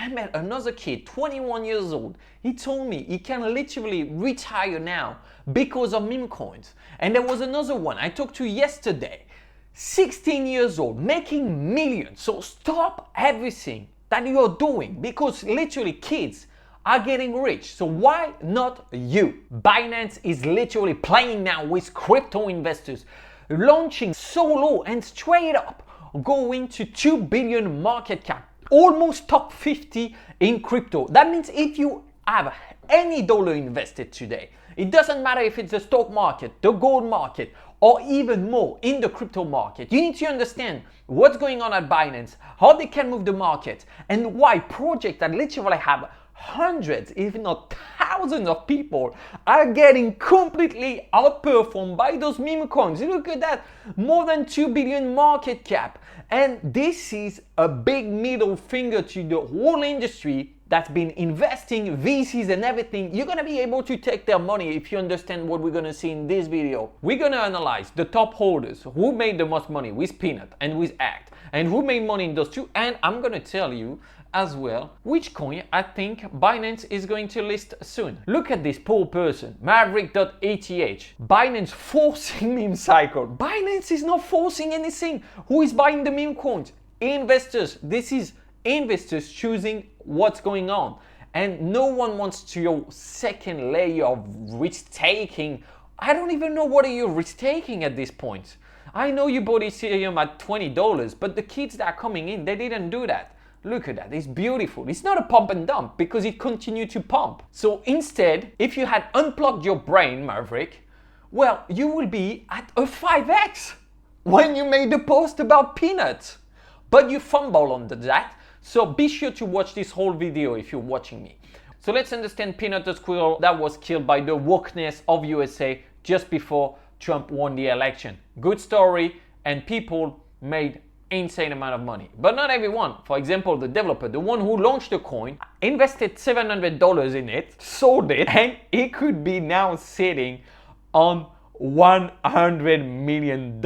I met another kid, 21 years old. He told me he can literally retire now because of meme coins. And there was another one I talked to yesterday, 16 years old, making millions. So stop everything that you're doing because literally kids are getting rich. So why not you? Binance is literally playing now with crypto investors, launching so low and straight up going to 2 billion market cap, almost top 50 in crypto. That means if you have any dollar invested today, it doesn't matter if it's the stock market, the gold market, or even more in the crypto market. You need to understand what's going on at Binance, how they can move the market, and why projects that literally have hundreds, if not thousands of people are getting completely outperformed by those meme coins. Look at that, more than 2 billion market cap. And this is a big middle finger to the whole industry that's been investing, VCs and everything. You're gonna be able to take their money if you understand what we're gonna see in this video. We're gonna analyze the top holders, who made the most money with Peanut and with Act, and who made money in those two, and I'm gonna tell you as well which coin I think Binance is going to list soon. Look at this poor person, Maverick.eth. Binance forcing meme cycle. Binance is not forcing anything. Who is buying the meme coins? Investors. This is investors choosing what's going on. And no one wants to your second layer of risk taking. I don't even know what are you risk taking at this point. I know you bought Ethereum at $20, but the kids that are coming in, they didn't do that. Look at that, it's beautiful. It's not a pump and dump because it continued to pump. So instead, if you had unplugged your brain, Maverick, well, you will be at a 5x when you made the post about Peanuts. But you fumble on that, so be sure to watch this whole video if you're watching me. So let's understand Peanut the squirrel that was killed by the wokeness of USA just before Trump won the election. Good story, and people made insane amount of money, but not everyone. For example, the developer, the one who launched the coin, invested $700 in it, sold it, and it could be now sitting on $100 million.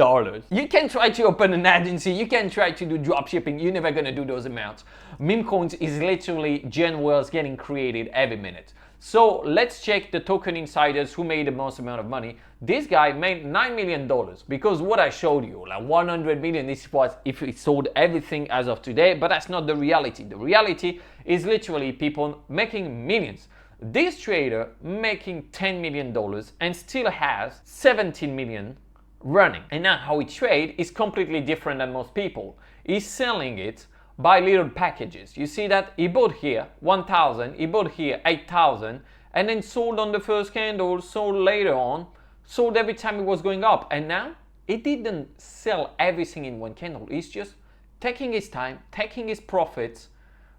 You can try to open an agency, you can try to do drop shipping, you're never gonna do those amounts. Meme coins is literally gen worlds getting created every minute. So let's check the token insiders who made the most amount of money. This guy made $9 million because what I showed you, like 100 million, this was if it sold everything as of today, but that's not the reality. The reality is literally people making millions. This trader making $10 million and still has 17 million running. And now how he trade is completely different than most people. He's selling it by little packages. You see that he bought here 1,000, he bought here 8,000, and then sold on the first candle, sold later on, sold every time it was going up. And now he didn't sell everything in one candle. He's just taking his time, taking his profits.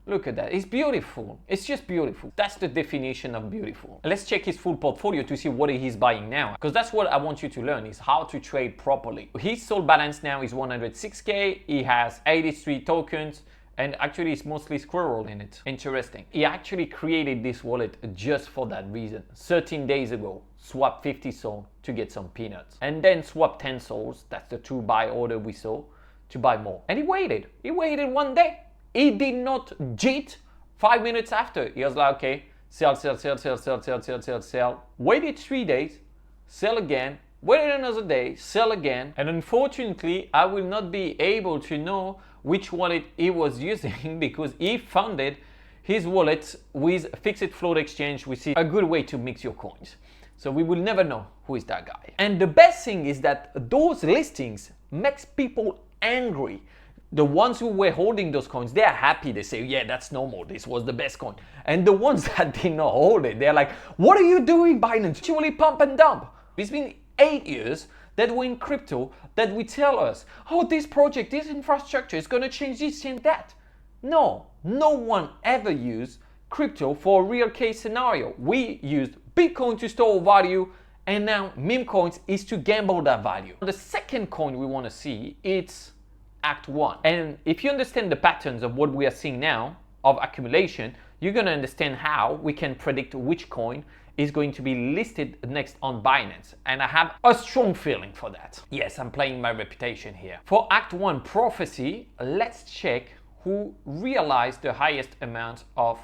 Look at that, it's beautiful. It's just beautiful. That's the definition of beautiful. Let's check his full portfolio to see what he's buying now, because that's what I want you to learn, is how to trade properly. His sold balance now is 106K. He has 83 tokens, and actually it's mostly squirrel in it. Interesting. He actually created this wallet just for that reason. 13 days ago, swap 50 SOL to get some peanuts, and then swap 10 SOLs, that's the 2 buy order we saw, to buy more. And he waited 1 day. He did not JIT 5 minutes after. He was like, okay, sell. Waited 3 days, sell again, waited another day, sell again. And unfortunately, I will not be able to know which wallet he was using because he funded his wallet with fixed float exchange, which is a good way to mix your coins. So we will never know who is that guy. And the best thing is that those listings makes people angry. The ones who were holding those coins, they are happy. They say, yeah, that's normal. This was the best coin. And the ones that did not hold it, they're like, what are you doing, Binance? Actually pump and dump. It's been 8 years that we're in crypto that we tell us, oh, this project, this infrastructure is going to change this and that. No one ever used crypto for a real case scenario. We used Bitcoin to store value, and now meme coins is to gamble that value. The second coin we want to see, it's Act 1. And if you understand the patterns of what we are seeing now of accumulation, you're going to understand how we can predict which coin is going to be listed next on Binance. And I have a strong feeling for that. Yes, I'm playing my reputation here. For Act 1 prophecy, let's check who realized the highest amount of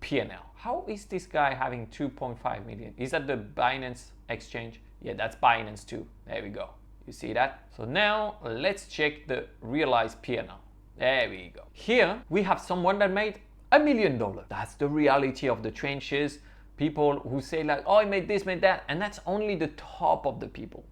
P&L. How is this guy having 2.5 million? Is that the Binance exchange? Yeah, that's Binance too. There we go. You see that? So now let's check the realized P&L. There we go. Here we have someone that made $1 million. That's the reality of the trenches. People who say like, oh, I made this, made that, and that's only the top of the people.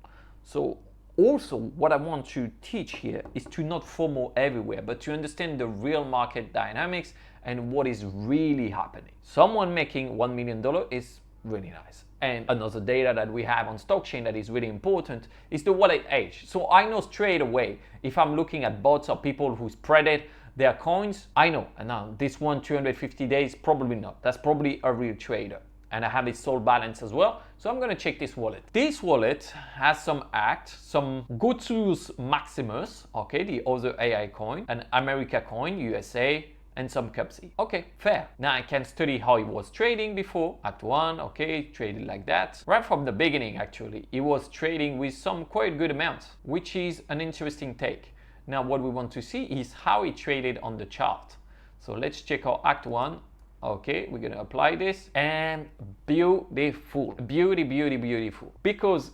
So also what I want to teach here is to not FOMO everywhere, but to understand the real market dynamics and what is really happening. Someone making $1 million is really nice. And another data that we have on Stockchain that is really important is the wallet age. So I know straight away if I'm looking at bots or people who spread it, their coins, I know. And now this one, 250 days, probably not. That's probably a real trader. And I have its soul balance as well. So I'm gonna check this wallet. This wallet has some ACT, some Gotus Maximus, okay, the other AI coin, an America coin, USA, and some Cupsy. Okay, fair. Now I can study how he was trading before. Act 1, okay, traded like that. Right from the beginning, actually, he was trading with some quite good amounts, which is an interesting take. Now what we want to see is how he traded on the chart. So let's check our Act 1. Okay, we're gonna apply this, and beautiful, beautiful. Because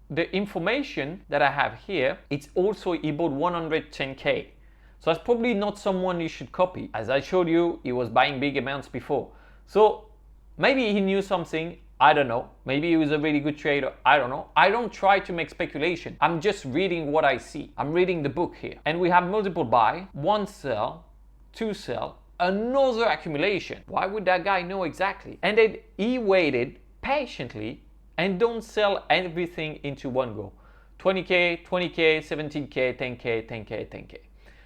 the information that I have here, it's also he bought 110K. So that's probably not someone you should copy. As I showed you, he was buying big amounts before. So maybe he knew something, I don't know. Maybe he was a really good trader, I don't know. I don't try to make speculation. I'm just reading what I see. I'm reading the book here. And we have multiple buy, 1 sell, 2 sell, another accumulation. Why would that guy know exactly? And then he waited patiently and don't sell everything into one go. 20K, 20K, 17K, 10K, 10K, 10K.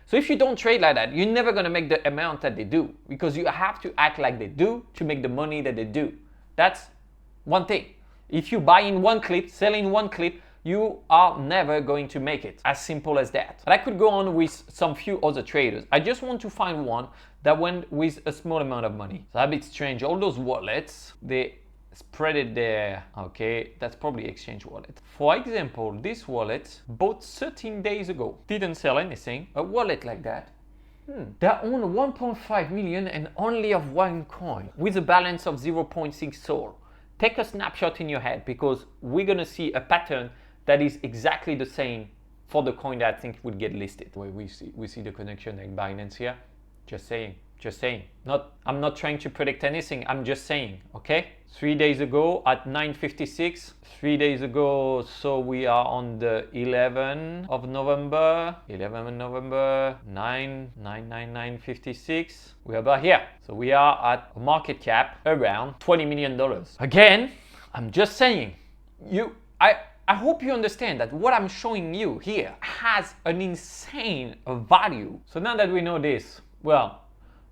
So if you don't trade like that, you're never gonna make the amount that they do, because you have to act like they do to make the money that they do. That's one thing. If you buy in one clip, sell in one clip, you are never going to make it. As simple as that. But I could go on with some few other traders. I just want to find one that went with a small amount of money. So a bit strange. All those wallets, they spread it there. Okay, that's probably exchange wallet. For example, this wallet bought 13 days ago. Didn't sell anything. A wallet like that. They own 1.5 million and only of one coin with a balance of 0.6 SOL. Take a snapshot in your head, because we're gonna see a pattern that is exactly the same for the coin that I think would get listed. Where we see the connection like Binance here. Just saying. I'm not trying to predict anything, I'm just saying, okay? 3 days ago at 9:56, 3 days ago, so we are on the 11th of November, 9/56, we're about here. So we are at a market cap around $20 million. Again, I'm just saying, I hope you understand that what I'm showing you here has an insane value. So now that we know this, well,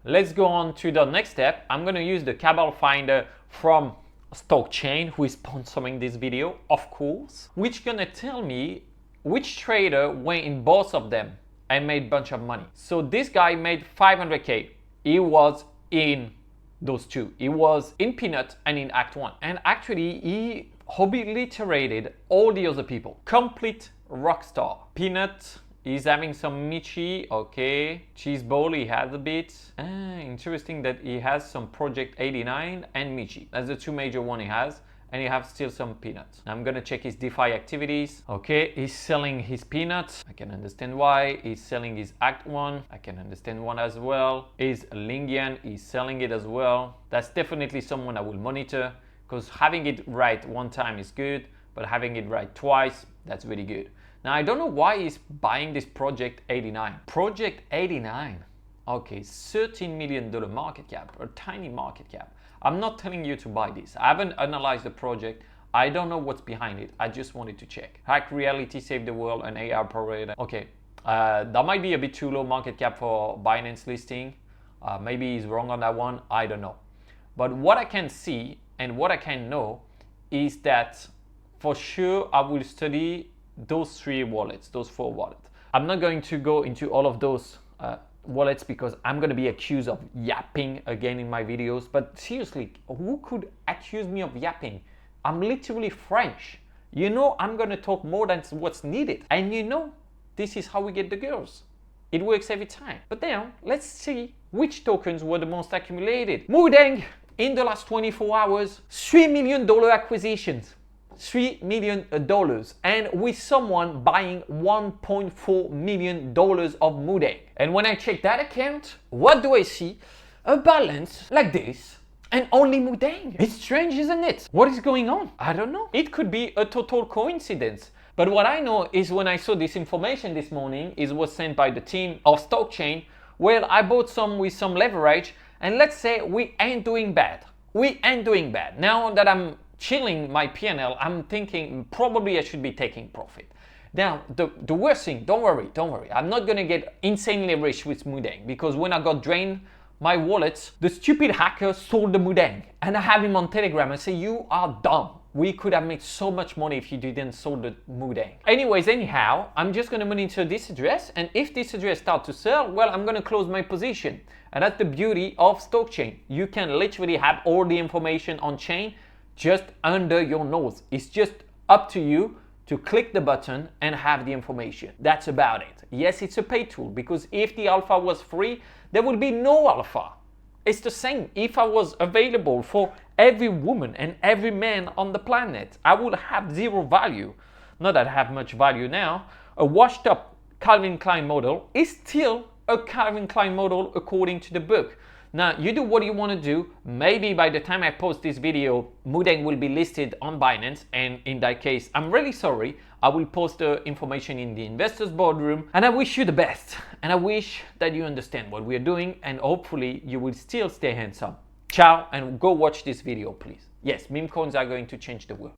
let's go on to the next step. I'm gonna use the Cabal Finder from Stockchain, who is sponsoring this video, of course, which gonna tell me which trader went in both of them and made a bunch of money. So this guy made 500K. He was in those two. He was in Peanut and in Act 1. And actually, he obliterated all the other people. Complete rock star. Peanut is having some Michi, okay. Cheese Ball, he has a bit. Interesting that he has some Project 89 and Michi. That's the two major ones he has. And he has still some peanuts. I'm gonna check his DeFi activities. Okay, he's selling his peanuts. I can understand why. He's selling his Act 1. I can understand one as well. His Lingian, he's selling it as well. That's definitely someone I will monitor, because having it right one time is good, but having it right twice, that's really good. Now, I don't know why he's buying this Project 89. Project 89, okay, $13 million market cap, a tiny market cap. I'm not telling you to buy this. I haven't analyzed the project. I don't know what's behind it. I just wanted to check. Hack Reality Save the World, an AR provider. Okay, that might be a bit too low market cap for Binance listing. Maybe he's wrong on that one. I don't know. But what I can see and what I can know is that for sure I will study those 3 wallets, those 4 wallets. I'm not going to go into all of those wallets, because I'm going to be accused of yapping again in my videos. But seriously, who could accuse me of yapping? I'm literally French. You know, I'm going to talk more than what's needed. And you know, this is how we get the girls. It works every time. But now, let's see which tokens were the most accumulated. Mudeng, in the last 24 hours, $3 million acquisitions. $3 million, and with someone buying $1.4 million of Mudeng. And when I check that account, what do I see? A balance like this. And only Mudeng. It's strange, isn't it? What is going on? I don't know. It could be a total coincidence. But what I know is when I saw this information this morning, it was sent by the team of Stockchain. Well, I bought some with some leverage, and let's say we ain't doing bad. We ain't doing bad. Now that I'm chilling my P&L, I'm thinking probably I should be taking profit. Now, the worst thing, don't worry. I'm not gonna get insanely rich with Mudeng, because when I got drained my wallets, the stupid hacker sold the Mudeng, and I have him on Telegram and say, you are dumb. We could have made so much money if you didn't sold the Mudeng. Anyhow, I'm just gonna monitor this address, and if this address starts to sell, well, I'm gonna close my position. And that's the beauty of Stockchain. You can literally have all the information on chain just under your nose. It's just up to you to click the button and have the information. That's about it. Yes, it's a paid tool, because if the alpha was free, there would be no alpha. It's the same. If I was available for every woman and every man on the planet, I would have zero value. Not that I have much value now. A washed up Calvin Klein model is still a Calvin Klein model according to the book. Now, you do what you want to do. Maybe by the time I post this video, Mudeng will be listed on Binance, and in that case, I'm really sorry. I will post the information in the investors boardroom, and I wish you the best. And I wish that you understand what we are doing, and hopefully you will still stay handsome. Ciao, and go watch this video, please. Yes, meme coins are going to change the world.